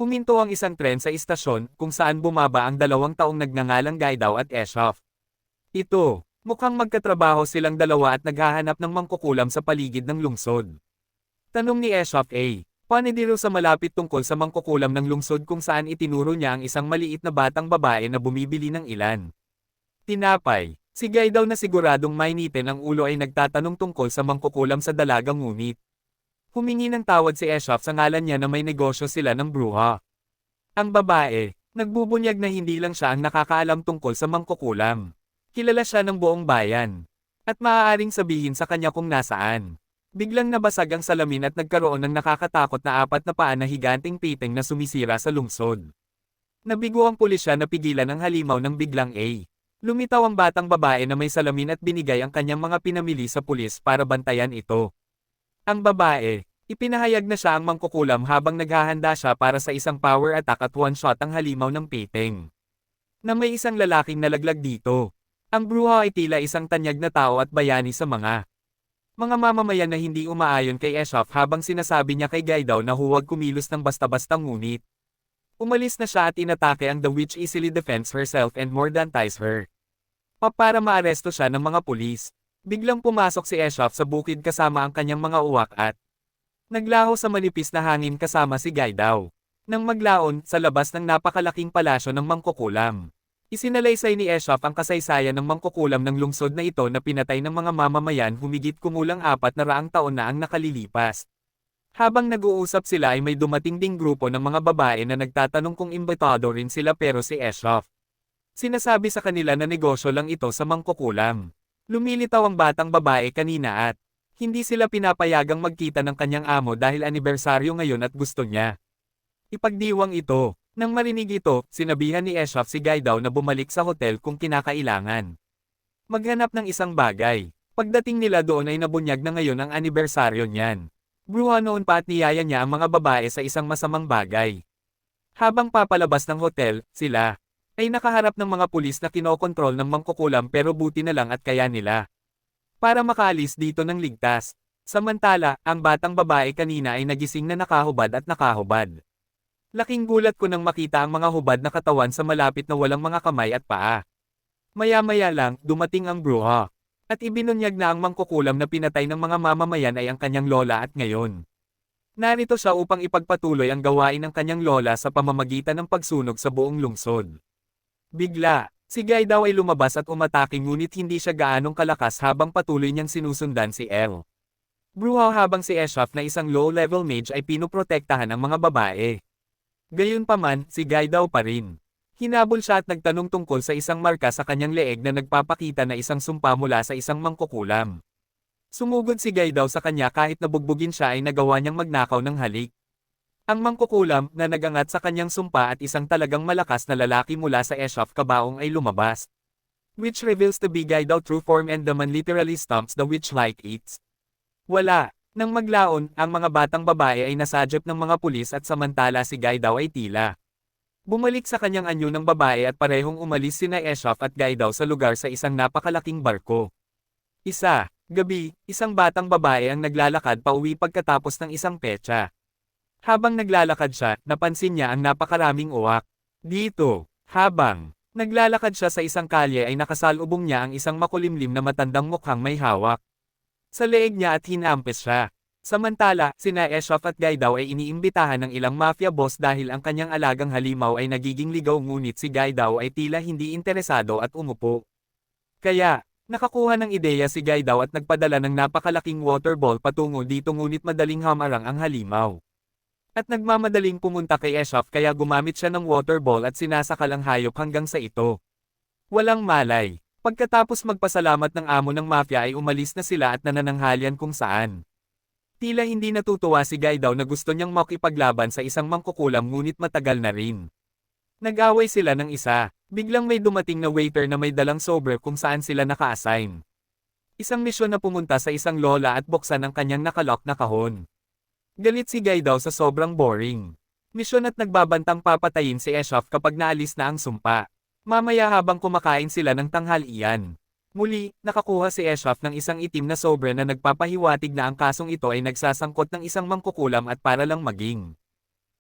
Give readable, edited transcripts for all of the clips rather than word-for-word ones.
Huminto ang isang tren sa istasyon kung saan bumaba ang 2 taong nagngangalang Gaidao at Eshov. Ito, mukhang magkatrabaho silang dalawa at naghahanap ng mangkukulam sa paligid ng lungsod. Tanong ni Eshov panidiro sa malapit tungkol sa mangkukulam ng lungsod kung saan itinuro niya ang isang maliit na batang babae na bumibili ng ilan. Tinapay, si Gaidao na siguradong mainitin ang ulo ay nagtatanong tungkol sa mangkukulam sa dalagang ngunit. Humingi ng tawad si Eshov sa ngalan niya na may negosyo sila ng bruha. Ang babae, nagbubunyag na hindi lang siya ang nakakaalam tungkol sa mangkukulam. Kilala siya ng buong bayan. At maaaring sabihin sa kanya kung nasaan. Biglang nabasag ang salamin at nagkaroon ng nakakatakot na 4 na paa na higanting piting na sumisira sa lungsod. Nabigo ang pulisya na pigilan ang halimaw ng biglang Lumitaw ang batang babae na may salamin at binigay ang kanyang mga pinamili sa pulis para bantayan ito. Ang babae, ipinahayag na siya ang mangkukulam habang naghahanda siya para sa isang power attack at one-shot ang halimaw ng piting. Na may isang lalaking nalaglag dito. Ang bruha ay tila isang tanyag na tao at bayani sa mga mamamayan na hindi umaayon kay Eshov habang sinasabi niya kay Gaidao na huwag kumilos ng basta-basta ngunit. Umalis na siya at inatake ang the witch easily defends herself and more than ties her. Para maaresto siya ng mga pulis. Biglang pumasok si Eshov sa bukid kasama ang kanyang mga uwak at naglaho sa manipis na hangin kasama si Gaidao. Nang maglaon sa labas ng napakalaking palasyo ng mangkukulam. Isinalaysay ni Eshov ang kasaysayan ng mangkukulam ng lungsod na ito na pinatay ng mga mamamayan humigit kumulang 400 taon na ang nakalilipas. Habang nag-uusap sila ay may dumating ding grupo ng mga babae na nagtatanong kung imbitado rin sila pero si Eshov. Sinasabi sa kanila na negosyo lang ito sa mangkukulam. Lumilitaw ang batang babae kanina at hindi sila pinapayagang magkita ng kanyang amo dahil anibersaryo ngayon at gusto niya ipagdiwang ito. Nang marinig ito, sinabihan ni Eshov si Gaidao na bumalik sa hotel kung kinakailangan. Maghanap ng isang bagay. Pagdating nila doon ay nabunyag na ngayon ang anibersaryo niyan. Bruha noon pa at niyaya niya ang mga babae sa isang masamang bagay. Habang papalabas ng hotel, sila ay nakaharap ng mga pulis na kinokontrol ng mangkukulam pero buti na lang at kaya nila para makaalis dito ng ligtas. Samantala, ang batang babae kanina ay nagising na nakahubad at nakahubad. Laking gulat ko nang makita ang mga hubad na katawan sa malapit na walang mga kamay at paa. Maya-maya lang, dumating ang bruha. At ibinunyag na ang mangkukulam na pinatay ng mga mamamayan ay ang kanyang lola at ngayon. Narito siya upang ipagpatuloy ang gawain ng kanyang lola sa pamamagitan ng pagsunog sa buong lungsod. Bigla, si Gaidao ay lumabas at umatake ngunit hindi siya gaanong kalakas habang patuloy niyang sinusundan si El. Bruha habang si Eshov na isang low-level mage ay pinoprotektahan ang mga babae. Gayunpaman, si Gaidao pa rin. Hinabol siya at nagtanong tungkol sa isang marka sa kanyang leeg na nagpapakita na isang sumpa mula sa isang mangkukulam. Sumugod si Gaidao sa kanya kahit nabugbugin siya ay nagawa niyang magnakaw ng halik. Ang mangkukulam na nagangat sa kanyang sumpa at isang talagang malakas na lalaki mula sa Eshov kabaong ay lumabas. Which reveals to be Gaidao true form and the man literally stomps the witch like eats. Wala. Nang maglaon, ang mga batang babae ay nasadyap ng mga pulis at samantala si Gaidao ay tila bumalik sa kanyang anyo ng babae at parehong umalis sina Eshov at Gaidao sa lugar sa isang napakalaking barko. Gabi, isang batang babae ang naglalakad pauwi pagkatapos ng isang petsa. Habang naglalakad siya, napansin niya ang napakaraming uwak. Dito, habang naglalakad siya sa isang kalye ay nakasalubong niya ang isang makulimlim na matandang mukhang may hawak sa leeg niya at hinampes siya. Samantala, sina Eshov at Gaidao ay iniimbitahan ng ilang mafia boss dahil ang kanyang alagang halimaw ay nagiging ligaw ngunit si Gaidao ay tila hindi interesado at umupo. Kaya, nakakuha ng ideya si Gaidao at nagpadala ng napakalaking water ball patungo dito ngunit madaling hamarang ang halimaw. At nagmamadaling pumunta kay Eshov kaya gumamit siya ng water ball at sinasakal ang hayop hanggang sa ito. Walang malay. Pagkatapos magpasalamat ng amo ng mafia ay umalis na sila at nanananghalian kung saan. Tila hindi natutuwa si Gaidao na gusto niyang makipaglaban sa isang mangkukulam ngunit matagal na rin. Nag-away sila ng isa. Biglang may dumating na waiter na may dalang sobre kung saan sila naka-assign. Isang misyon na pumunta sa isang lola at buksan ang kanyang nakalock na kahon. Galit si Gaidao sa sobrang boring misyon at nagbabantang papatayin si Eshov kapag naalis na ang sumpa. Mamaya habang kumakain sila ng tanghalian. Muli, nakakuha si Eshov ng isang itim na sobre na nagpapahiwatig na ang kasong ito ay nagsasangkot ng isang mangkukulam at para lang maging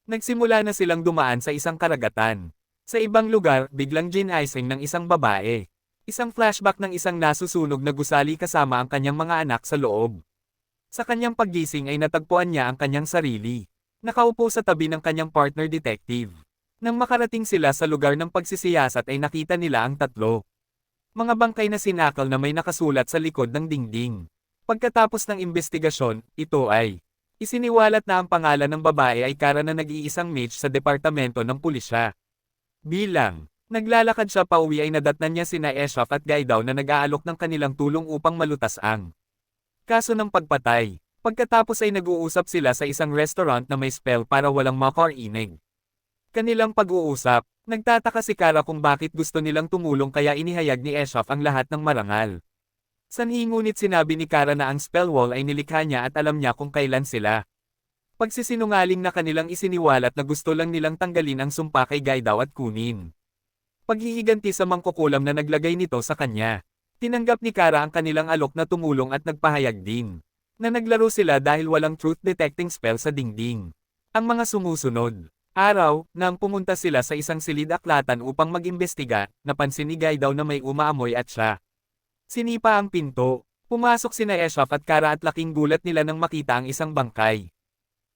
Nagsimula na silang dumaan sa isang karagatan. Sa ibang lugar, biglang ginising ng isang babae. Isang flashback ng isang nasusunog na gusali kasama ang kanyang mga anak sa loob. Sa kanyang paggising ay natagpuan niya ang kanyang sarili. Nakaupo sa tabi ng kanyang partner detective. Nang makarating sila sa lugar ng pagsisiyasat ay nakita nila ang tatlo. Mga bangkay na sinakal na may nakasulat sa likod ng dingding. Pagkatapos ng investigasyon, ito ay isiniwalat na ang pangalan ng babae ay Kara na nag-iisang mage sa departamento ng pulisya. Bilang naglalakad siya pauwi ay nadatnan niya sina Eshaf at Gaidaw na nag-aalok ng kanilang tulong upang malutas ang kaso ng pagpatay. Pagkatapos ay nag-uusap sila sa isang restaurant na may spell para walang makarinig. Kanilang pag-uusap, nagtataka si Kara kung bakit gusto nilang tumulong kaya inihayag ni Eshaf ang lahat ng marangal. Sanhi ngunit sinabi ni Kara na ang spell wall ay nilikha niya at alam niya kung kailan sila. Pagsisinungaling na kanilang isiniwalat na gusto lang nilang tanggalin ang sumpa kay Gaidaw at kunin. Paghihiganti sa mangkukulam na naglagay nito sa kanya. Tinanggap ni Kara ang kanilang alok na tumulong at nagpahayag din na naglaro sila dahil walang truth detecting spell sa dingding. Ang mga sumusunod araw, nang pumunta sila sa isang silid-aklatan upang mag-imbestiga, napansin ni Gaidaw na may umaamoy at siya. Sinipa ang pinto. Pumasok sina Eshaf at Kara at laking gulat nila nang makita ang isang bangkay.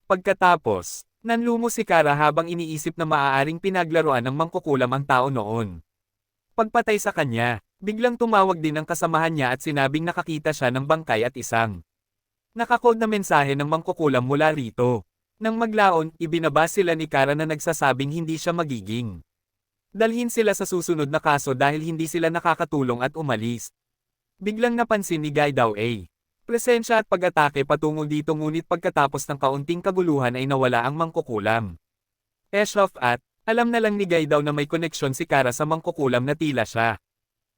Pagkatapos, nanlumo si Kara habang iniisip na maaaring pinaglaruan ng mangkukulam ang tao noon. Pagpatay sa kanya, biglang tumawag din ang kasamahan niya at sinabing nakakita siya ng bangkay at isang nakakode na mensahe ng mangkukulam mula rito. Nang maglaon, ibinaba sila ni Kara na nagsasabing hindi siya magiging dalhin sila sa susunod na kaso dahil hindi sila nakakatulong at umalis. Biglang napansin ni Gaidaw presensya at pag-atake patungo dito ngunit pagkatapos ng kaunting kaguluhan ay nawala ang mangkukulam. Eshaf at alam na lang ni Gaidaw na may koneksyon si Kara sa mangkukulam na tila siya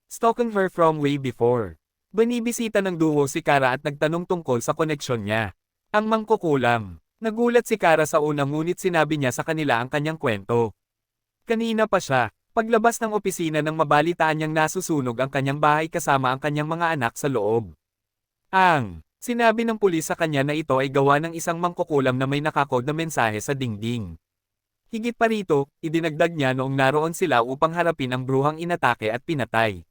stalking her from way before. Binibisita ng duo si Kara at nagtanong tungkol sa koneksyon niya. Ang mangkukulam. Nagulat si Kara sa una ngunit sinabi niya sa kanila ang kanyang kwento. Kanina pa siya, paglabas ng opisina nang mabalitaan niyang nasusunog ang kanyang bahay kasama ang kanyang mga anak sa loob. Sinabi ng pulis sa kanya na ito ay gawa ng isang mangkukulam na may nakakode na mensahe sa dingding. Higit pa rito, idinagdag niya noong naroon sila upang harapin ang bruhang inatake at pinatay.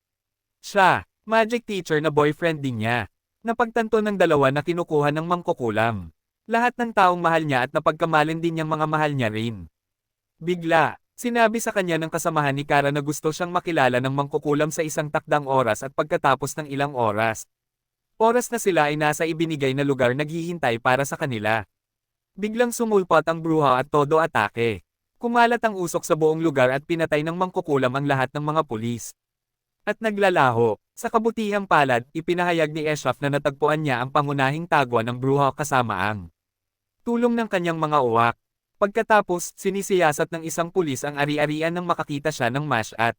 Siya, magic teacher na boyfriend din niya. Napagtanto ng dalawa na kinukuha ng mangkukulam. Lahat ng taong mahal niya at napagkamalin din niyang mga mahal niya rin. Bigla, sinabi sa kanya ng kasamahan ni Kara na gusto siyang makilala ng mangkukulam sa isang takdang oras at pagkatapos ng ilang oras. Oras na sila ay nasa ibinigay na lugar naghihintay para sa kanila. Biglang sumulpot ang bruha at todo atake. Kumalat ang usok sa buong lugar at pinatay ng mangkukulam ang lahat ng mga pulis. At naglalaho, sa kabutihang palad, ipinahayag ni Eshaf na natagpuan niya ang pangunahing tagwa ng bruha kasama ang tulong ng kanyang mga uwak. Pagkatapos, sinisiyasat ng isang pulis ang ari-arian nang makakita siya ng mash at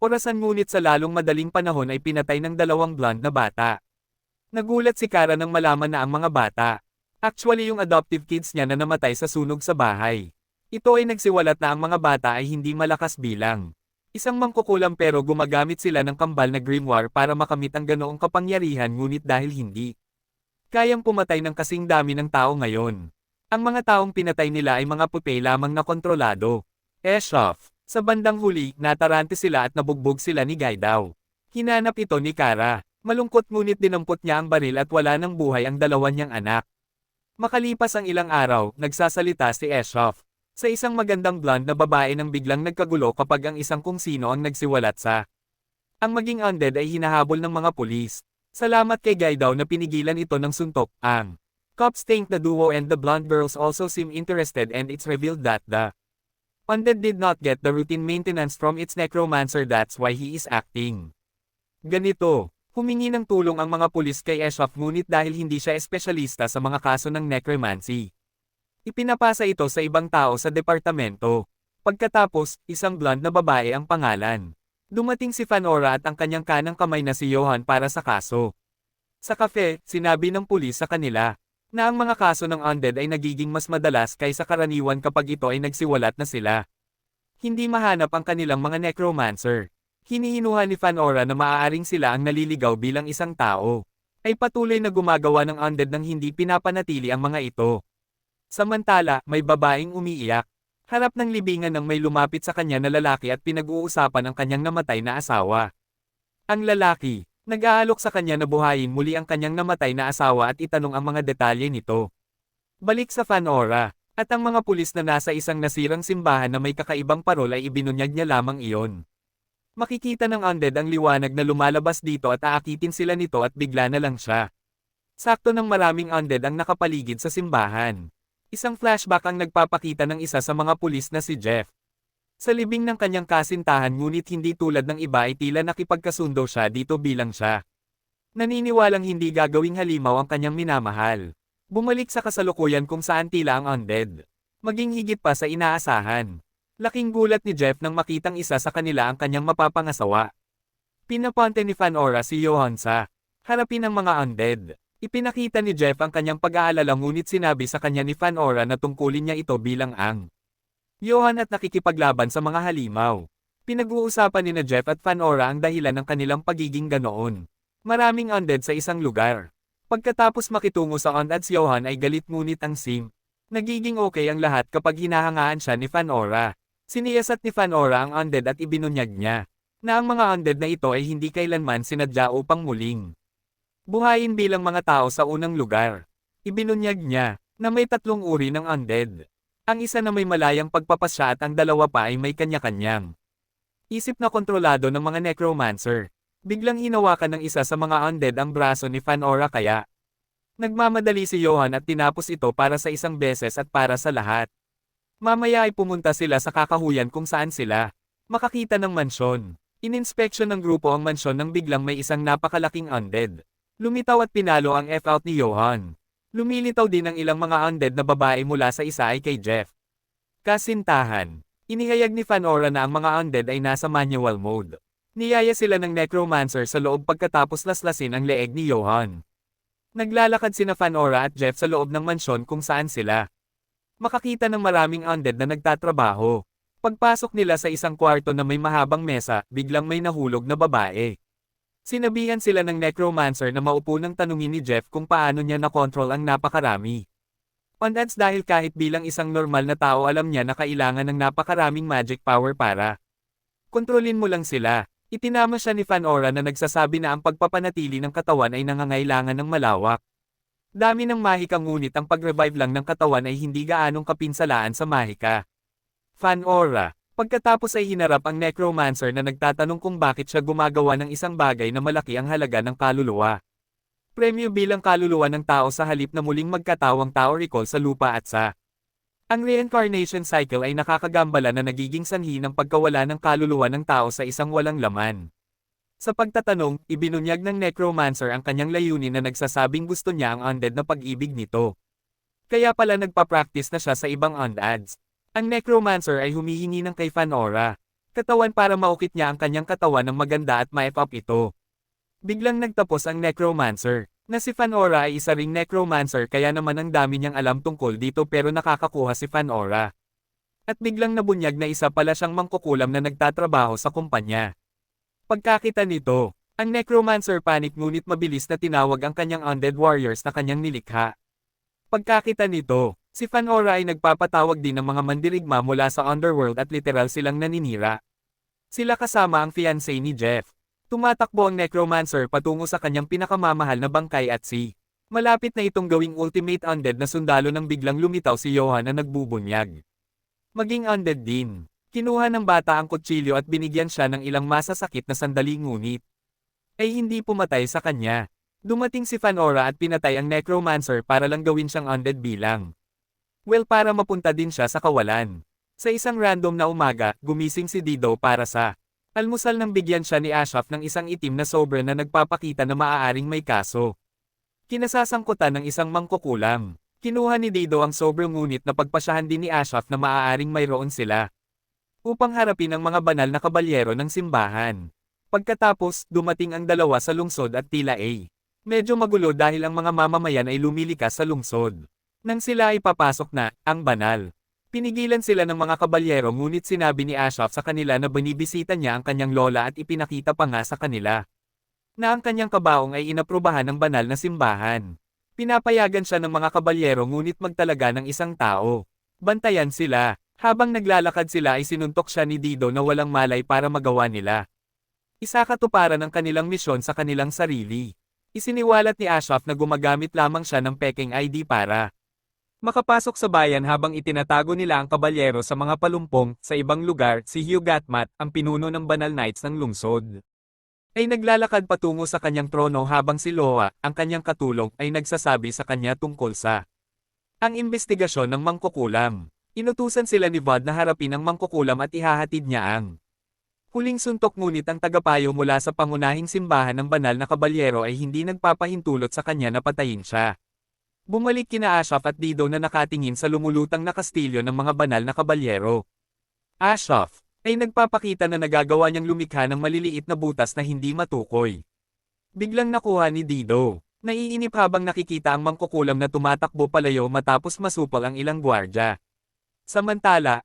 orasan ngunit sa lalong madaling panahon ay pinatay ng dalawang blonde na bata. Nagulat si Kara nang malaman na ang mga bata. Actually yung adoptive kids niya na namatay sa sunog sa bahay. Ito ay nagsiwalat na ang mga bata ay hindi malakas bilang isang mangkukulam pero gumagamit sila ng kambal na grimoire para makamit ang ganoong kapangyarihan ngunit dahil hindi kayang pumatay ng kasing dami ng tao ngayon. Ang mga taong pinatay nila ay mga pupe lamang na kontrolado. Eshaf, sa bandang huli, natarante sila at nabugbog sila ni Gaidaw. Hinanap ito ni Kara. Malungkot ngunit dinampot niya ang baril at wala ng buhay ang dalawa niyang anak. Makalipas ang ilang araw, nagsasalita si Eshaf. Sa isang magandang blonde na babae nang biglang nagkagulo kapag ang isang kung sino ang nagsiwalat sa ang maging undead ay hinahabol ng mga pulis. Salamat kay Gaidaw na pinigilan ito ng suntok. Ang cops think the duo and the blonde girls also seem interested and it's revealed that the undead did not get the routine maintenance from its necromancer, that's why he is acting ganito. Humingi ng tulong ang mga pulis kay Eshaf ngunit dahil hindi siya espesyalista sa mga kaso ng necromancy. Ipinapasa ito sa ibang tao sa departamento. Pagkatapos, isang blonde na babae ang pangalan. Dumating si Fanora at ang kanyang kanang kamay na si Johan para sa kaso. Sa kafe, sinabi ng pulis sa kanila na ang mga kaso ng undead ay nagiging mas madalas kaysa karaniwan kapag ito ay nagsiwalat na sila. Hindi mahanap ang kanilang mga necromancer. Hinihinuha ni Fanora na maaaring sila ang naliligaw bilang isang tao. Ay patuloy na gumagawa ng undead nang hindi pinapanatili ang mga ito. Samantala, may babaeng umiiyak. Harap ng libingan ng may lumapit sa kanya na lalaki at pinag-uusapan ang kanyang namatay na asawa. Ang lalaki, nag-aalok sa kanya na buhayin muli ang kanyang namatay na asawa at itanong ang mga detalye nito. Balik sa Fanora, at ang mga pulis na nasa isang nasirang simbahan na may kakaibang parol ay ibinunyag niya lamang iyon. Makikita ng undead ang liwanag na lumalabas dito at aakitin sila nito at bigla na lang siya. Sakto ng maraming undead ang nakapaligid sa simbahan. Isang flashback ang nagpapakita ng isa sa mga pulis na si Jeff. Sa libing ng kanyang kasintahan ngunit hindi tulad ng iba ay tila nakipagkasundo siya dito bilang siya. Naniniwalang hindi gagawing halimaw ang kanyang minamahal. Bumalik sa kasalukuyan kung saan tila ang undead. Maging higit pa sa inaasahan. Laking gulat ni Jeff nang makitang isa sa kanila ang kanyang mapapangasawa. Pinaponte ni Fanora si Johan sa harapin ng mga undead. Ipinakita ni Jeff ang kanyang pag-aalala ngunit sinabi sa kanya ni Fanora na tungkulin niya ito bilang ang Johan at nakikipaglaban sa mga halimaw. Pinag-uusapan ni na Jeff at Fanora ang dahilan ng kanilang pagiging ganoon. Maraming undead sa isang lugar. Pagkatapos makitungo sa undead si Johan ay galit ngunit ang sim. Nagiging okay ang lahat kapag hinahangaan siya ni Fanora. Siniyasat ni Fanora ang undead at ibinunyag niya na ang mga undead na ito ay hindi kailanman sinadya upang muling buhayin bilang mga tao sa unang lugar. Ibinunyag niya na may tatlong uri ng undead. Ang isa na may malayang pagpapasya at ang dalawa pa ay may kanya-kanyang isip na kontrolado ng mga necromancer. Biglang hinawakan ng isa sa mga undead ang braso ni Fanora kaya nagmamadali si Johan at tinapos ito para sa isang beses at para sa lahat. Mamaya ay pumunta sila sa kakahuyan kung saan sila makakita ng mansyon. Ininspeksyon ng grupo ang mansyon nang biglang may isang napakalaking undead. Lumitaw at pinalo ang F-out ni Johan. Lumilitaw din ang ilang mga undead na babae mula sa isa ay kay Jeff. Kasintahan. Inihayag ni Fanora na ang mga undead ay nasa manual mode. Niyaya sila ng necromancer sa loob pagkatapos laslasin ang leeg ni Johan. Naglalakad sina Fanora at Jeff sa loob ng mansyon kung saan sila makakita ng maraming undead na nagtatrabaho. Pagpasok nila sa isang kwarto na may mahabang mesa, biglang may nahulog na babae. Sinabihan sila ng necromancer na maupo nang tanungin ni Jeff kung paano niya nakontrol ang napakarami undeads dahil kahit bilang isang normal na tao alam niya na kailangan ng napakaraming magic power para kontrolin mo lang sila. Itinama siya ni Fanora na nagsasabi na ang pagpapanatili ng katawan ay nangangailangan ng malawak. Dami ng mahika ngunit ang pag-revive lang ng katawan ay hindi gaanong kapinsalaan sa mahika. Fanora. Pagkatapos ay hinarap ang necromancer na nagtatanong kung bakit siya gumagawa ng isang bagay na malaki ang halaga ng kaluluwa. Premyo bilang kaluluwa ng tao sa halip na muling magkatawang tao recall sa lupa at sa ang reincarnation cycle ay nakakagambala na nagiging sanhi ng pagkawala ng kaluluwa ng tao sa isang walang laman. Sa pagtatanong, ibinunyag ng necromancer ang kanyang layunin na nagsasabing gusto niya ang undead na pag-ibig nito. Kaya pala nagpa-practice na siya sa ibang undeads. Ang necromancer ay humihingi ng kay Fanora katawan para maukit niya ang kanyang katawan ng maganda at ma-up ito. Biglang nagtapos ang necromancer, na si Fanora ay isa ring necromancer kaya naman ang dami niyang alam tungkol dito pero nakakakuha si Fanora. At biglang nabunyag na isa pala siyang mangkukulam na nagtatrabaho sa kumpanya. Pagkakita nito, ang necromancer panic ngunit mabilis na tinawag ang kanyang undead warriors na kanyang nilikha. Pagkakita nito, si Fanora ay nagpapatawag din ng mga mandirigma mula sa underworld at literal silang naninira. Sila kasama ang fiancé ni Jeff. Tumatakbo ang necromancer patungo sa kanyang pinakamamahal na bangkay at si malapit na itong gawing ultimate undead na sundalo nang biglang lumitaw si Johan na nagbubunyag. Maging undead din. Kinuha ng bata ang kutsilyo at binigyan siya ng ilang masasakit na sandali ngunit ay hindi pumatay sa kanya. Dumating si Fanora at pinatay ang necromancer para lang gawin siyang undead bilang para mapunta din siya sa kawalan. Sa isang random na umaga, gumising si Dido para sa almusal nang bigyan siya ni Ashraf ng isang itim na sobre na nagpapakita na maaaring may kaso. Kinasasangkutan ng isang mangkukulam. Kinuha ni Dido ang sobre ngunit napagpasyahan din ni Ashraf na maaaring mayroon sila upang harapin ang mga banal na kabalyero ng simbahan. Pagkatapos, dumating ang dalawa sa lungsod at tila medyo magulo dahil ang mga mamamayan ay lumilikas sa lungsod. Nang sila ay papasok na, ang banal. Pinigilan sila ng mga kabalyero ngunit sinabi ni Ashraf sa kanila na binibisita niya ang kanyang lola at ipinakita pa nga sa kanila na ang kanyang kabaong ay inaprubahan ng banal na simbahan. Pinapayagan siya ng mga kabalyero ngunit magtalaga ng isang tao. Bantayan sila. Habang naglalakad sila ay sinuntok siya ni Dido na walang malay para magawa nila. Isakatuparan ang kanilang misyon sa kanilang sarili. Isiniwalat ni Ashraf na gumagamit lamang siya ng peking ID para makapasok sa bayan habang itinatago nila ang kabalyero sa mga palumpong. Sa ibang lugar, si Hugh Gatmat, ang pinuno ng Banal Knights ng lungsod, ay naglalakad patungo sa kanyang trono habang si Loa, ang kanyang katulong, ay nagsasabi sa kanya tungkol sa ang investigasyon ng mangkukulam. Inutusan sila ni Vod na harapin ang mangkukulam at ihahatid niya ang huling suntok, ngunit ang tagapayo mula sa pangunahing simbahan ng banal na kabalyero ay hindi nagpapahintulot sa kanya na patayin siya. Bumalik kina Ashraf at Dido na nakatingin sa lumulutang na kastilyo ng mga banal na kabalyero. Ashraf ay nagpapakita na nagagawa niyang lumikha ng maliliit na butas na hindi matukoy. Biglang nakuha ni Dido. Naiinip habang nakikita ang mangkukulam na tumatakbo palayo matapos masupol ang ilang gwardya. Samantala,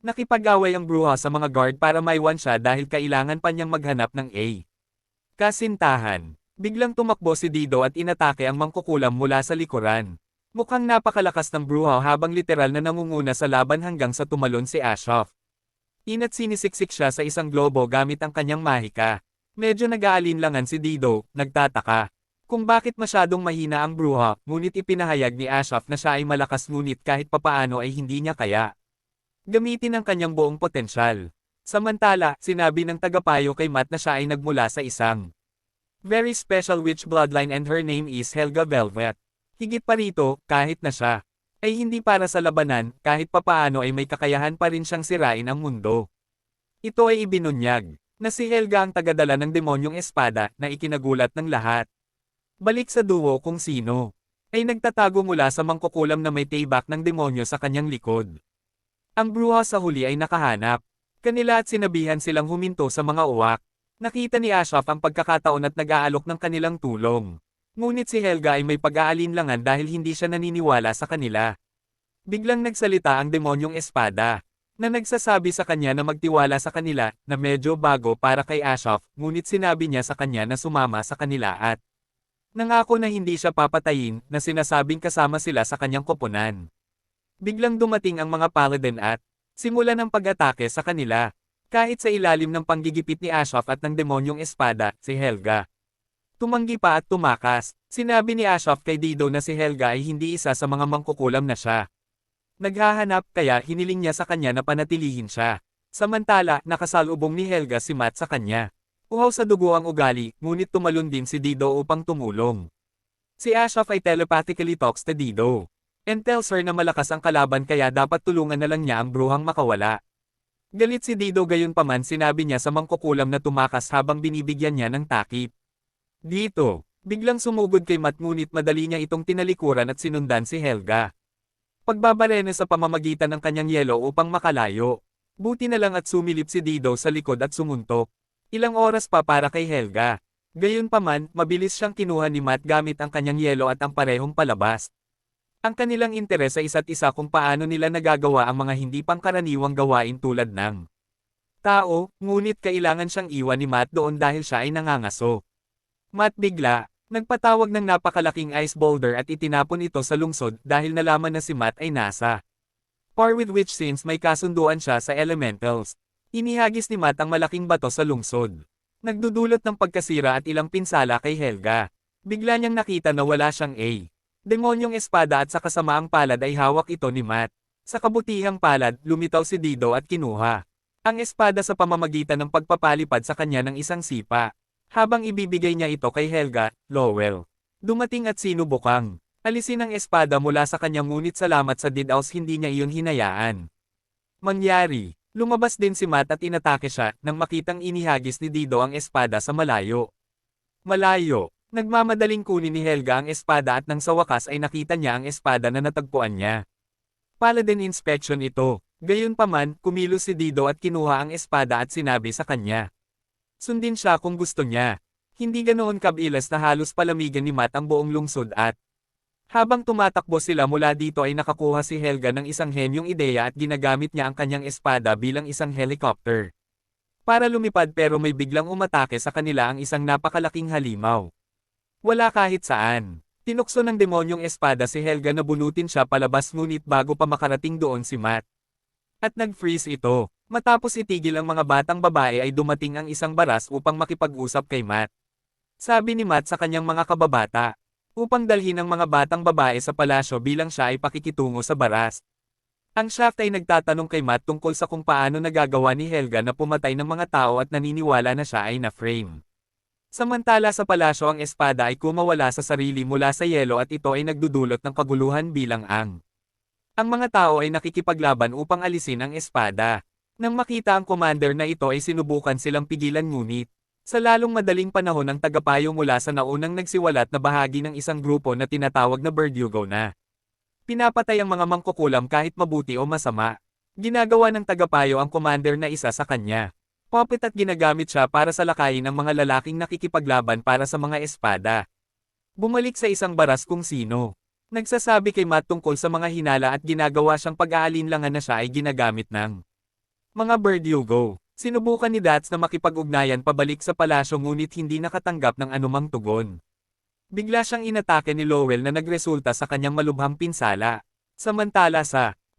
nakipag-away ang bruha sa mga guard para maiwan siya dahil kailangan pa niyang maghanap ng kasintahan. Biglang tumakbo si Dido at inatake ang mangkukulam mula sa likuran. Mukhang napakalakas ng bruha habang literal na nangunguna sa laban hanggang sa tumalon si Ashraf. Ina't sinisiksik siya sa isang globo gamit ang kanyang mahika. Medyo nag-aalinlangan si Dido, nagtataka kung bakit masyadong mahina ang bruha, ngunit ipinahayag ni Ashraf na siya ay malakas ngunit kahit papaano ay hindi niya kaya gamitin ang kanyang buong potensyal. Samantala, sinabi ng tagapayo kay Matt na siya ay nagmula sa isang very special witch bloodline and her name is Helga Velvet. Higit pa rito, kahit na siya ay hindi para sa labanan, kahit papaano ay may kakayahan pa rin siyang sirain ang mundo. Ito ay ibinunyag na si Helga ang tagadala ng demonyong espada na ikinagulat ng lahat. Balik sa duo kung sino ay nagtatago mula sa mangkukulam na may tibak ng demonyo sa kanyang likod. Ang bruha sa huli ay nakahanap kanila at sinabihan silang huminto sa mga uwak. Nakita ni Ashraf ang pagkakataon at nag-aalok ng kanilang tulong. Ngunit si Helga ay may pag-aalinlangan dahil hindi siya naniniwala sa kanila. Biglang nagsalita ang demonyong espada, na nagsasabi sa kanya na magtiwala sa kanila, na medyo bago para kay Ashraf, ngunit sinabi niya sa kanya na sumama sa kanila at nangako na hindi siya papatayin, na sinasabing kasama sila sa kanyang koponan. Biglang dumating ang mga paladin at simulan ng pag-atake sa kanila. Kahit sa ilalim ng panggigipit ni Ashraf at ng demonyong espada, si Helga tumanggi pa at tumakas. Sinabi ni Ashraf kay Dido na si Helga ay hindi isa sa mga mangkukulam na siya naghahanap, kaya hiniling niya sa kanya na panatilihin siya. Samantala, nakasalubong ni Helga si Matt sa kanya. Uhaw sa dugo ang ugali, ngunit tumalon din si Dido upang tumulong. Si Ashraf ay telepathically talks to Dido and tells her na malakas ang kalaban kaya dapat tulungan na lang niya ang bruhang makawala. Galit si Dido, gayunpaman sinabi niya sa mangkukulam na tumakas habang binibigyan niya ng takip. Dito, biglang sumugod kay Matt ngunit madali niya itong tinalikuran at sinundan si Helga. Pagbabarene sa pamamagitan ng kanyang yelo upang makalayo. Buti na lang at sumilip si Dido sa likod at sumuntok. Ilang oras pa para kay Helga. Gayunpaman, mabilis siyang kinuha ni Matt gamit ang kanyang yelo at ang parehong palabas. Ang kanilang interes sa isa't isa kung paano nila nagagawa ang mga hindi pangkaraniwang gawain tulad ng tao, ngunit kailangan siyang iwan ni Matt doon dahil siya ay nangangaso. Matt bigla nagpatawag ng napakalaking ice boulder at itinapon ito sa lungsod dahil nalaman na si Matt ay nasa par with which since may kasunduan siya sa elementals. Inihagis ni Matt ang malaking bato sa lungsod. Nagdudulot ng pagkasira at ilang pinsala kay Helga. Bigla niyang nakita na wala siyang demonyong espada at sa kasamaang palad ay hawak ito ni Matt. Sa kabutihang palad, lumitaw si Dido at kinuha ang espada sa pamamagitan ng pagpapalipad sa kanya ng isang sipa. Habang ibibigay niya ito kay Helga, Lowell dumating at sinubukang alisin ang espada mula sa kanya, ngunit salamat sa Didaus hindi niya iyon hinayaan mangyari. Lumabas din si Matt at inatake siya nang makitang inihagis ni Dido ang espada sa malayo. Nagmamadaling kunin ni Helga ang espada at nang sa wakas ay nakita niya ang espada na natagpuan niya. Paladin inspection ito. Gayunpaman, kumilos si Dido at kinuha ang espada at sinabi sa kanya. Sundin siya kung gusto niya. Hindi ganoon kabilas na halos palamigan ni Matt ang buong lungsod at habang tumatakbo sila mula dito ay nakakuha si Helga ng isang henyong ideya at ginagamit niya ang kanyang espada bilang isang helicopter para lumipad, pero may biglang umatake sa kanila ang isang napakalaking halimaw. Wala kahit saan. Tinukso ng demonyong espada si Helga na bunutin siya palabas ngunit bago pa makarating doon si Matt. At nag-freeze ito. Matapos itigil ang mga batang babae ay dumating ang isang baras upang makipag-usap kay Matt. Sabi ni Matt sa kanyang mga kababata, upang dalhin ang mga batang babae sa palasyo bilang siya ay pakikitungo sa baras. Ang Shaft ay nagtatanong kay Matt tungkol sa kung paano nagagawa ni Helga na pumatay ng mga tao at naniniwala na siya ay na-frame. Samantala sa palasyo ang espada ay kumawala sa sarili mula sa yelo at ito ay nagdudulot ng kaguluhan bilang ang mga tao ay nakikipaglaban upang alisin ang espada. Nang makita ang commander na ito ay sinubukan silang pigilan ngunit, sa lalong madaling panahon ang tagapayo mula sa naunang nagsiwalat na bahagi ng isang grupo na tinatawag na Verdugo na pinapatay ang mga mangkukulam kahit mabuti o masama. Ginagawa ng tagapayo ang commander na isa sa kanya. Puppet at ginagamit siya para salakayin ang mga lalaking nakikipaglaban para sa mga espada. Bumalik sa isang baras kung sino. Nagsasabi kay Matt tungkol sa mga hinala at ginagawa siyang pag-aalinlangan na siya ay ginagamit ng mga Verdugo. Sinubukan ni Dats na makipag-ugnayan pabalik sa palasyo ngunit hindi nakatanggap ng anumang tugon. Bigla siyang inatake ni Lowell na nagresulta sa kanyang malubhang pinsala. Samantala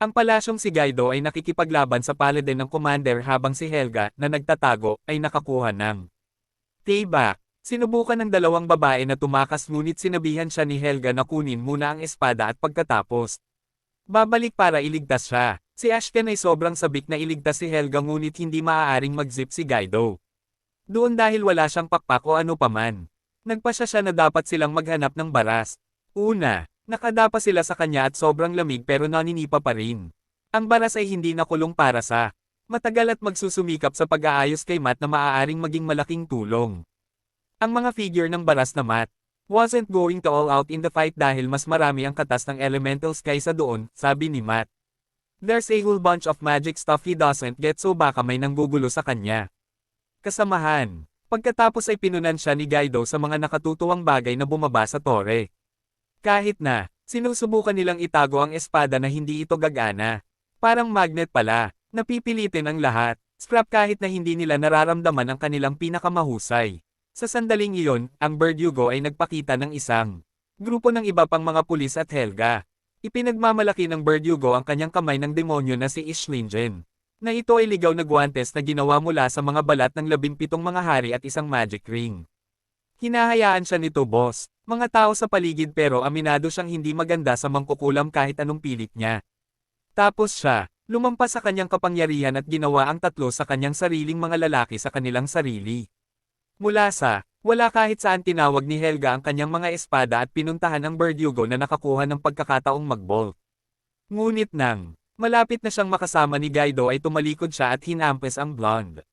ang palasyong si Guido ay nakikipaglaban sa paladin ng commander habang si Helga, na nagtatago, ay nakakuha ng payback. Sinubukan ng dalawang babae na tumakas ngunit sinabihan siya ni Helga na kunin muna ang espada at pagkatapos babalik para iligtas siya. Si Ashken ay sobrang sabik na iligtas si Helga ngunit hindi maaaring mag-zip si Guido. Doon dahil wala siyang pakpak o ano paman. Nagpasya siya na dapat silang maghanap ng baras. Una, nakadapa sila sa kanya at sobrang lamig pero naninipa pa rin. Ang baras ay hindi nakulong para sa matagal at magsusumikap sa pag-aayos kay Matt na maaaring maging malaking tulong. Ang mga figure ng baras na Matt wasn't going to all out in the fight dahil mas marami ang katas ng elementals kaysa doon, sabi ni Matt. There's a whole bunch of magic stuff he doesn't get so baka may nanggugulo sa kanya. Kasamahan. Pagkatapos ay pinunan siya ni Guido sa mga nakatutuwang bagay na bumaba sa tore. Kahit na, sinusubukan nilang itago ang espada na hindi ito gagana. Parang magnet pala, napipilitin ang lahat, scrap kahit na hindi nila nararamdaman ang kanilang pinakamahusay. Sa sandaling iyon, ang Verdugo ay nagpakita ng isang grupo ng iba pang mga pulis at Helga. Ipinagmamalaki ng Verdugo ang kanyang kamay ng demonyo na si Ishlingen, na ito ay ligaw na guwantes na ginawa mula sa mga balat ng 17 mga hari at isang magic ring. Hinahayaan siya nito boss, mga tao sa paligid pero aminado siyang hindi maganda sa mangkukulam kahit anong pilit niya. Tapos siya, lumampas sa kanyang kapangyarihan at ginawa ang tatlo sa kanyang sariling mga lalaki sa kanilang sarili. Mula sa wala kahit saan tinawag ni Helga ang kanyang mga espada at pinuntahan ang Verdugo na nakakuha ng pagkakataong mag-bolt. Ngunit nang malapit na siyang makasama ni Guido ay tumalikod siya at hinampes ang blonde.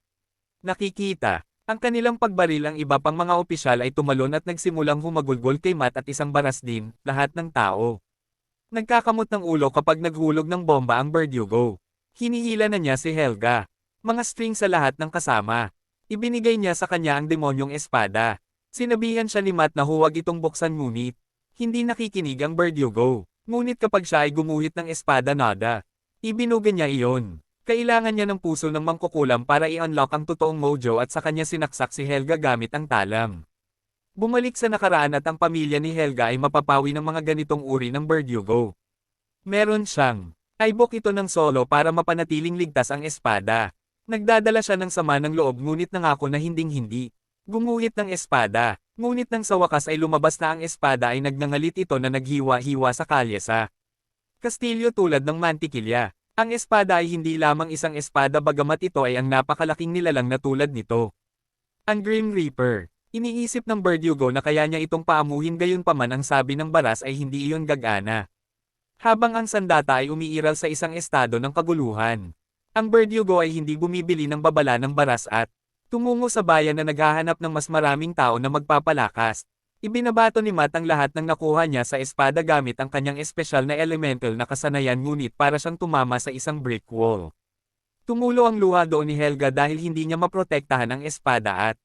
Nakikita, ang kanilang pagbaril ang iba pang mga opisyal ay tumalon at nagsimulang humagulgol kay Matt at isang baras din, lahat ng tao. Nagkakamot ng ulo kapag naghulog ng bomba ang Verdugo. Hinihila na niya si Helga. Mga string sa lahat ng kasama. Ibinigay niya sa kanya ang demonyong espada. Sinabihan siya ni Matt na huwag itong buksan ngunit hindi nakikinig ang Verdugo. Ngunit kapag siya ay gumuhit ng espada nada, ibinugan niya iyon. Kailangan niya ng puso ng mangkukulam para i-unlock ang totoong mojo at sa kanya sinaksak si Helga gamit ang talam. Bumalik sa nakaraan at ang pamilya ni Helga ay mapapawi ng mga ganitong uri ng Verdugo. Meron siyang aibok ito ng solo para mapanatiling ligtas ang espada. Nagdadala siya ng sama ng loob ngunit nangako na hinding-hindi. Gumuhit ng espada, ngunit nang sa wakas ay lumabas na ang espada ay nagnangalit ito na naghiwa-hiwa sa kalye sa kastilyo tulad ng mantikilya. Ang espada ay hindi lamang isang espada bagamat ito ay ang napakalaking nilalang na tulad nito. Ang Grim Reaper. Iniisip ng Verdugo na kaya niya itong paamuhin gayunpaman ang sabi ng baras ay hindi iyon gagana. Habang ang sandata ay umiiral sa isang estado ng kaguluhan. Ang Verdugo ay hindi bumibili ng babala ng baras at tumungo sa bayan na naghahanap ng mas maraming tao na magpapalakas. Ibinabato ni Matt ang lahat ng nakuha niya sa espada gamit ang kanyang espesyal na elemental na kasanayan ngunit para siyang tumama sa isang brick wall. Tumulo ang luha doon ni Helga dahil hindi niya maprotektahan ang espada at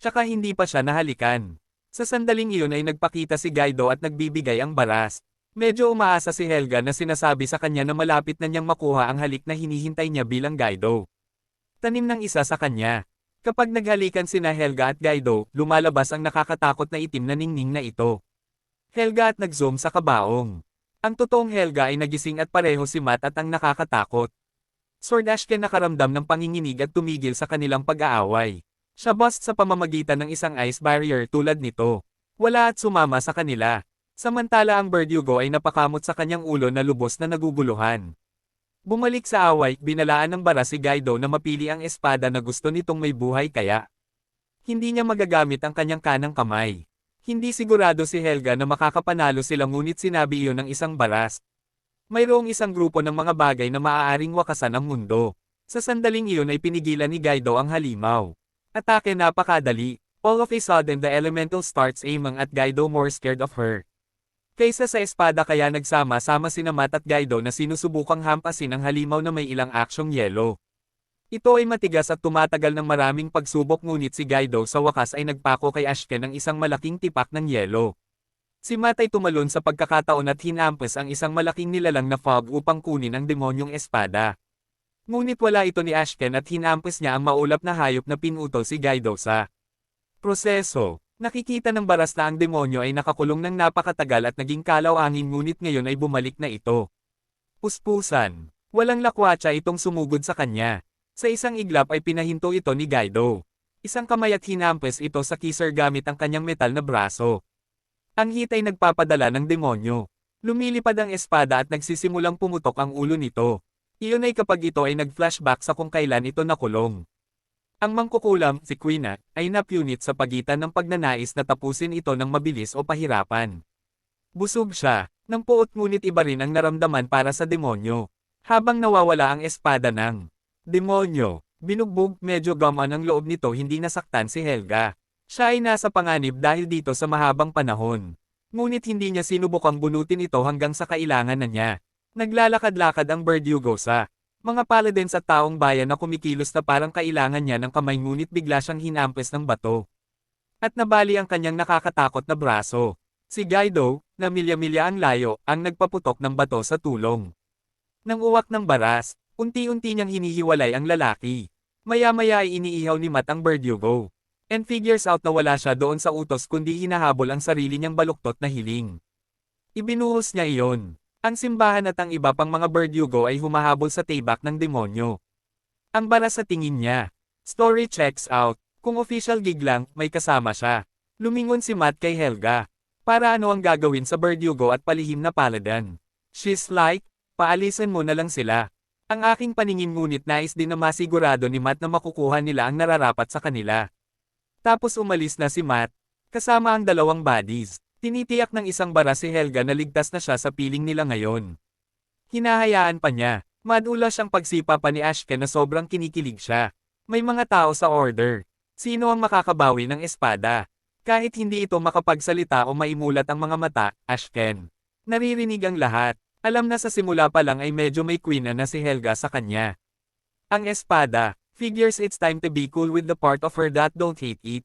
tsaka hindi pa siya nahalikan. Sa sandaling iyon ay nagpakita si Guido at nagbibigay ang baras. Medyo umaasa si Helga na sinasabi sa kanya na malapit na niyang makuha ang halik na hinihintay niya bilang Guido. Tanim ng isa sa kanya. Kapag naghalikan sina Helga at Guido, lumalabas ang nakakatakot na itim na ningning na ito. Helga at nag-zoom sa kabaong. Ang totoong Helga ay nagising at pareho si Matt at ang nakakatakot. Sword Ashken nakaramdam ng panginginig at tumigil sa kanilang pag-aaway. Siya bust sa pamamagitan ng isang ice barrier tulad nito. Wala at sumama sa kanila. Samantala ang Verdugo ay napakamot sa kanyang ulo na lubos na naguguluhan. Bumalik sa away, binalaan ng bara si Guido na mapili ang espada na gusto nitong may buhay kaya hindi niya magagamit ang kanyang kanang kamay. Hindi sigurado si Helga na makakapanalo sila ngunit sinabi iyon ng isang baras. Mayroong isang grupo ng mga bagay na maaaring wakasan ang mundo. Sa sandaling iyon ay pinigilan ni Guido ang halimaw. Atake napakadali. All of a sudden the elemental starts aiming at Guido more scared of her. Kaysa sa espada kaya nagsama-sama sina Matt at Guido na sinusubukang hampasin ang halimaw na may ilang aksyong yelo. Ito ay matigas at tumatagal ng maraming pagsubok ngunit si Guido sa wakas ay nagpako kay Ashken ng isang malaking tipak ng yelo. Si Matt ay tumalon sa pagkakataon at hinampas ang isang malaking nilalang na fog upang kunin ang demonyong espada. Ngunit wala ito ni Ashken at hinampas niya ang maulap na hayop na pinutol si Guido sa proseso. Nakikita ng baras na ang demonyo ay nakakulong ng napakatagal at naging kalaw-angin ngunit ngayon ay bumalik na ito. Puspusan. Walang lakwatsa itong sumugod sa kanya. Sa isang iglap ay pinahinto ito ni Guido. Isang kamay at hinampas ito sa kisser gamit ang kanyang metal na braso. Ang hit ay nagpapadala ng demonyo. Lumilipad ang espada at nagsisimulang pumutok ang ulo nito. Iyon ay kapag ito ay nag-flashback sa kung kailan ito nakulong. Ang mangkukulam, si Quina, ay napunit sa pagitan ng pagnanais na tapusin ito ng mabilis o pahirapan. Busog siya, ng puot ngunit iba rin ang naramdaman para sa demonyo. Habang nawawala ang espada ng demonyo, binugbog, medyo gamaan ang loob nito hindi nasaktan si Helga. Siya ay nasa panganib dahil dito sa mahabang panahon. Ngunit hindi niya sinubukang bunutin ito hanggang sa kailangan na niya. Naglalakad-lakad ang Verdugo sa mga paladins at taong bayan na kumikilos na parang kailangan niya ng kamay ngunit bigla siyang hinampas ng bato. At nabali ang kanyang nakakatakot na braso. Si Guido, na milya-milya ang layo, ang nagpaputok ng bato sa tulong. Nang uwak ng baras, unti-unti niyang hinihiwalay ang lalaki. Maya-maya ay iniihaw ni Matt ang Verdugo. And figures out na wala siya doon sa utos kundi hinahabol ang sarili niyang baluktot na hiling. Ibinuhos niya iyon. Ang simbahan at ang iba pang mga Verdugo ay humahabol sa tibak ng demonyo. Ang baras sa tingin niya. Story checks out. Kung official gig lang, may kasama siya. Lumingon si Matt kay Helga. Para ano ang gagawin sa Verdugo at palihim na paladin? She's like, paalisan mo na lang sila. Ang aking paningin ngunit nais din na masigurado ni Matt na makukuha nila ang nararapat sa kanila. Tapos umalis na si Matt, kasama ang dalawang buddies. Tinitiyak ng isang bara si Helga na ligtas na siya sa piling nila ngayon. Hinahayaan pa niya. Madulas ang pagsipa pa ni Ashken na sobrang kinikilig siya. May mga tao sa order. Sino ang makakabawi ng espada? Kahit hindi ito makapagsalita o maimulat ang mga mata, Ashken. Naririnig ang lahat. Alam na sa simula pa lang ay medyo may queen na si Helga sa kanya. Ang espada, figures it's time to be cool with the part of her that don't hate it.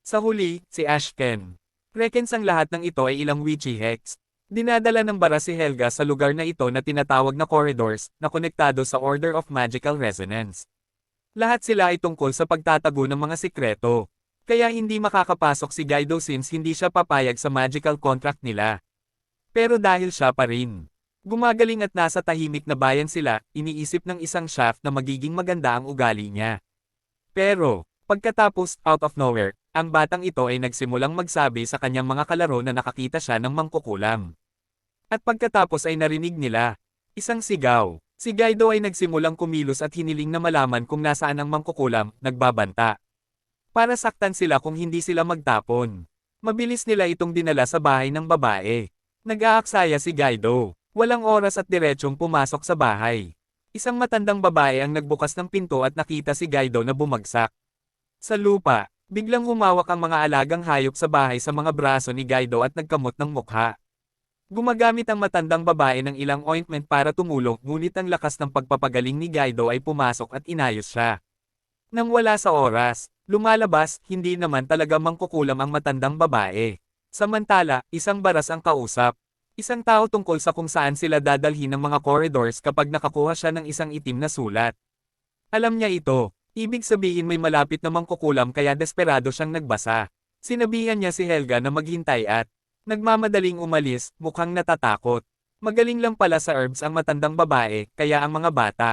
Sa huli, si Ashken. Reckons ang lahat ng ito ay ilang witchy hex. Dinadala ng bara si Helga sa lugar na ito na tinatawag na corridors, na konektado sa Order of Magical Resonance. Lahat sila ay tungkol sa pagtatago ng mga sikreto. Kaya hindi makakapasok si Guido since hindi siya papayag sa magical contract nila. Pero dahil siya pa rin gumagaling at nasa tahimik na bayan sila, iniisip ng isang shaft na magiging maganda ang ugali niya. Pero, pagkatapos, out of nowhere, ang batang ito ay nagsimulang magsabi sa kanyang mga kalaro na nakakita siya ng mangkukulam. At pagkatapos ay narinig nila isang sigaw. Si Guido ay nagsimulang kumilos at hiniling na malaman kung nasaan ang mangkukulam, nagbabanta. Para saktan sila kung hindi sila magtapon. Mabilis nila itong dinala sa bahay ng babae. Nag-aaksaya si Guido. Walang oras at diretsong pumasok sa bahay. Isang matandang babae ang nagbukas ng pinto at nakita si Guido na bumagsak sa lupa. Biglang humawak ang mga alagang hayop sa bahay sa mga braso ni Guido at nagkamot ng mukha. Gumagamit ang matandang babae ng ilang ointment para tumulong ngunit ang lakas ng pagpapagaling ni Guido ay pumasok at inayos siya. Nang wala sa oras, lumalabas, hindi naman talaga mangkukulam ang matandang babae. Samantala, isang baras ang kausap. Isang tao tungkol sa kung saan sila dadalhin ng mga corridors kapag nakakuha siya ng isang itim na sulat. Alam niya ito, ibig sabihin may malapit na mangkukulam kaya desperado siyang nagbasa. Sinabihan niya si Helga na maghintay at Nagmamadaling umalis, mukhang natatakot. Magaling lang pala sa herbs ang matandang babae, kaya ang mga bata.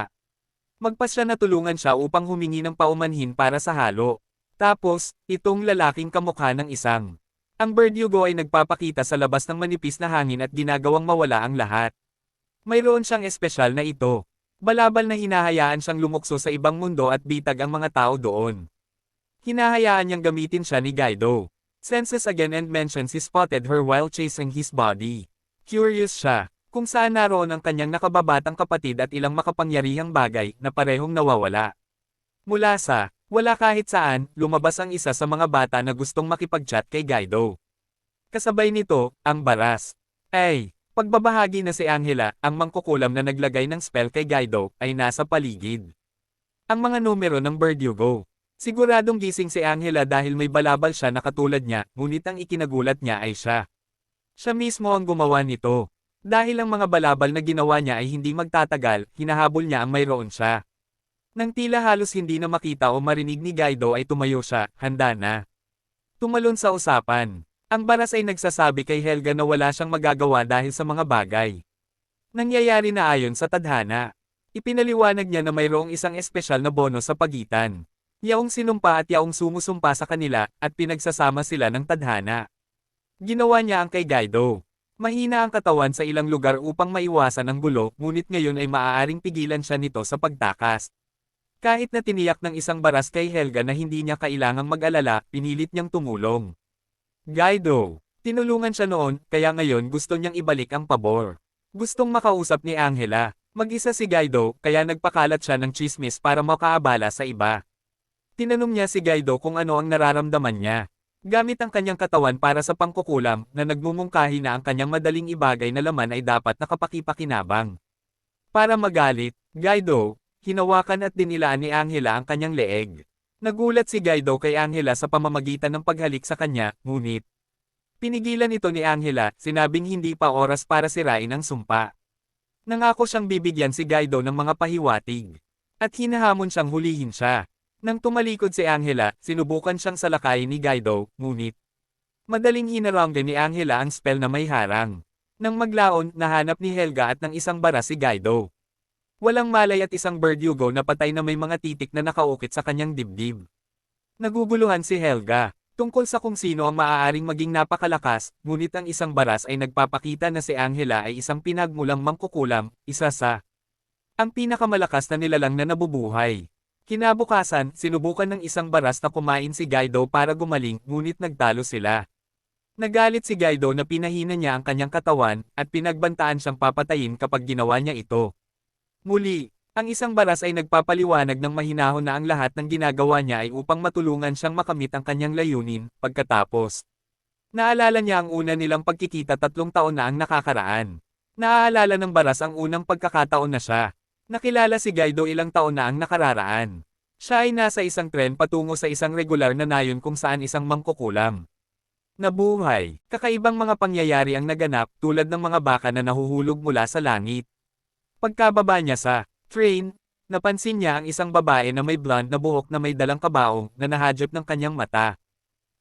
Magpasya na tulungan siya upang humingi ng paumanhin para sa halo. Tapos, itong lalaking kamukha ng isang. Ang Verdugo ay nagpapakita sa labas ng manipis na hangin at ginagawang mawala ang lahat. Mayroon siyang espesyal na ito. Balabal na hinahayaan siyang lumukso sa ibang mundo at bitag ang mga tao doon. Hinahayaan niyang gamitin siya ni Guido. Senses again and mentions he spotted her while chasing his body. Curious siya, kung saan naroon ang kanyang nakababatang kapatid at ilang makapangyarihang bagay na parehong nawawala. Mula sa, wala kahit saan, lumabas ang isa sa mga bata na gustong makipag-chat kay Guido. Kasabay nito, ang baras. Ay, pagbabahagi na si Angela, ang mangkukulam na naglagay ng spell kay Guido, ay nasa paligid. Ang mga numero ng Verdugo. Siguradong gising si Angela dahil may balabal siya na katulad niya, ngunit ang ikinagulat niya ay siya. Siya mismo ang gumawa nito. Dahil ang mga balabal na ginawa niya ay hindi magtatagal, hinahabol niya ang mayroon siya. Nang tila halos hindi na makita o marinig ni Guido ay tumayo siya, handa na. Tumalon sa usapan. Ang baras ay nagsasabi kay Helga na wala siyang magagawa dahil sa mga bagay. Nangyayari na ayon sa tadhana. Ipinaliwanag niya na mayroong isang espesyal na bono sa pagitan. Yaong sinumpa at yaong sumusumpa sa kanila, at pinagsasama sila ng tadhana. Ginawa niya ang kay Guido. Mahina ang katawan sa ilang lugar upang maiwasan ang gulo, ngunit ngayon ay maaaring pigilan siya nito sa pagtakas. Kahit na tiniyak ng isang baras kay Helga na hindi niya kailangang mag-alala, pinilit niyang tumulong. Guido. Tinulungan siya noon, kaya ngayon gusto niyang ibalik ang pabor. Gustong makausap ni Angela. Mag-isa si Guido, kaya nagpakalat siya ng chismis para makaabala sa iba. Tinanong niya si Guido kung ano ang nararamdaman niya. Gamit ang kanyang katawan para sa pangkukulam, na nagmumungkahi na ang kanyang madaling ibagay na laman ay dapat nakapakipakinabang. Para magalit, Guido, hinawakan at dinilaan ni Angela ang kanyang leeg. Nagulat si Guido kay Angela sa pamamagitan ng paghalik sa kanya, ngunit pinigilan ito ni Angela, sinabing hindi pa oras para sirain ang sumpa. Nangako siyang bibigyan si Guido ng mga pahiwatig. At hinahamon siyang hulihin siya. Nang tumalikod si Angela, sinubukan siyang salakayin ni Guido, ngunit madaling hinarang din ni Angela ang spell na may harang. Nang maglaon, nahanap ni Helga at ng isang bara si Guido. Walang malay at isang Verdugo na patay na may mga titik na nakaukit sa kanyang dibdib. Naguguluhan si Helga, tungkol sa kung sino ang maaaring maging napakalakas, ngunit ang isang baras ay nagpapakita na si Angela ay isang pinagmulang mangkukulam, isa sa ang pinakamalakas na nilalang na nabubuhay. Kinabukasan, sinubukan ng isang baras na kumain si Guido para gumaling, ngunit nagtalo sila. Nagalit si Guido na pinahina niya ang kanyang katawan, at pinagbantaan siyang papatayin kapag ginawa niya ito. Muli, ang isang baras ay nagpapaliwanag ng mahinahon na ang lahat ng ginagawa niya ay upang matulungan siyang makamit ang kanyang layunin, pagkatapos. Naalala niya ang una nilang pagkikita 3 taon na ang nakakaraan. Naaalala ng baras ang unang pagkakataon na siya. Nakilala si Guido ilang taon na ang nakararaan. Siya ay nasa isang tren patungo sa isang regular na nayon kung saan isang mangkukulam. Nabuhay, kakaibang mga pangyayari ang naganap tulad ng mga baka na nahuhulog mula sa langit. Pagkababa niya sa train, napansin niya ang isang babae na may blonde na buhok na may dalang kabaong na nahadyap ng kanyang mata.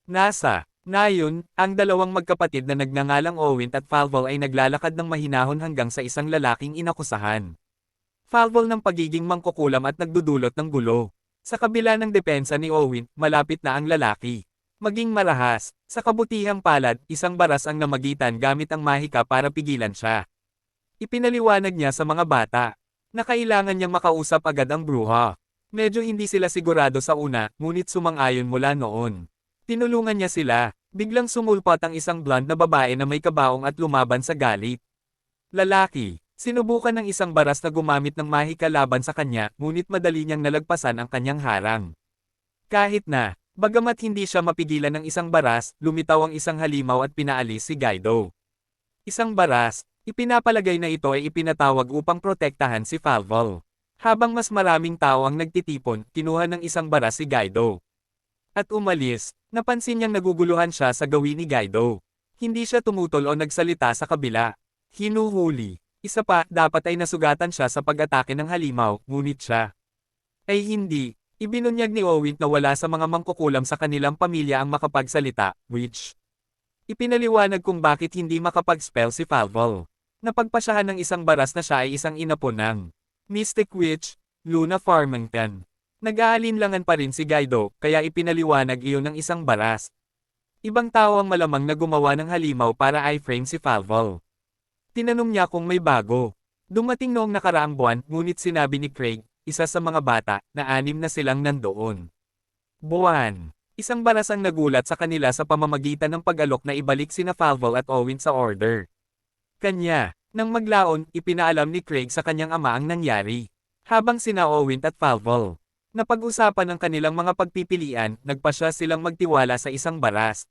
Nasa nayon, ang dalawang magkapatid na nagngangalang Owen at Falval ay naglalakad ng mahinahon hanggang sa isang lalaking inakusahan. Falval ng pagiging mangkukulam at nagdudulot ng gulo. Sa kabila ng depensa ni Owen, malapit na ang lalaki. Maging marahas, sa kabutihang palad, isang baras ang namagitan gamit ang mahika para pigilan siya. Ipinaliwanag niya sa mga bata na kailangan niyang makausap agad ang bruha. Medyo hindi sila sigurado sa una, ngunit sumang-ayon mula noon. Tinulungan niya sila. Biglang sumulpot ang isang blonde na babae na may kabaong at lumaban sa galit. Lalaki, sinubukan ng isang baras na gumamit ng mahika laban sa kanya, ngunit madali niyang nalagpasan ang kanyang harang. Kahit na, bagamat hindi siya mapigilan ng isang baras, lumitaw ang isang halimaw at pinaalis si Guido. Isang baras, ipinapalagay na ito ay ipinatawag upang protektahan si Falval. Habang mas maraming tao ang nagtitipon, kinuha ng isang baras si Guido. At umalis, napansin niyang naguguluhan siya sa gawin ni Guido. Hindi siya tumutol o nagsalita sa kabila. Hinuhuli. Isa pa, dapat ay nasugatan siya sa pag-atake ng halimaw, ngunit siya ay hindi. Ibinunyag ni Owen na wala sa mga mangkukulam sa kanilang pamilya ang makapagsalita, which Ipinaliwanag kung bakit hindi makapag-spell si Falval. Napagpasyahan ng isang baras na siya ay isang inapo ng Mystic Witch, Luna Farmington. Nag-aalinlangan pa rin si Guido, kaya ipinaliwanag iyon ng isang baras. Ibang tao ang malamang na gumawa ng halimaw para i-frame si Falval. Tinanong niya kung may bago. Dumating noong nakaraang buwan, ngunit sinabi ni Craig, isa sa mga bata, na 6 na silang nandoon. Buwan. Isang baras ang nagulat sa kanila sa pamamagitan ng pag-alok na ibalik sina Falval at Owen sa order. Kanya, nang maglaon, ipinaalam ni Craig sa kanyang ama ang nangyari. Habang sina Owen at Falval, napag-usapan ang kanilang mga pagpipilian, nagpasya silang magtiwala sa isang baras.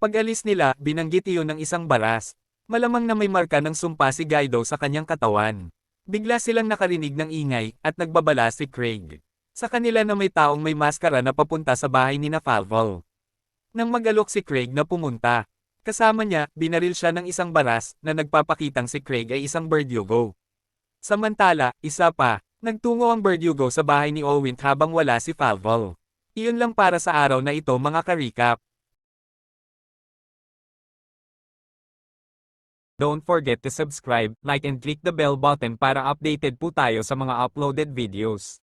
Pag-alis nila, binanggit iyon ng isang baras. Malamang na may marka ng sumpa si Guido sa kanyang katawan. Bigla silang nakarinig ng ingay, at nagbabala si Craig sa kanila na may taong may maskara na papunta sa bahay ni Falval. Nang mag-alok si Craig na pumunta, kasama niya, binaril siya ng isang baras na nagpapakitang si Craig ay isang Verdugo. Samantala, isa pa, nagtungo ang Verdugo sa bahay ni Owen habang wala si Falval. Iyon lang para sa araw na ito mga ka-recap. Don't forget to subscribe, like and click the bell button para updated po tayo sa mga uploaded videos.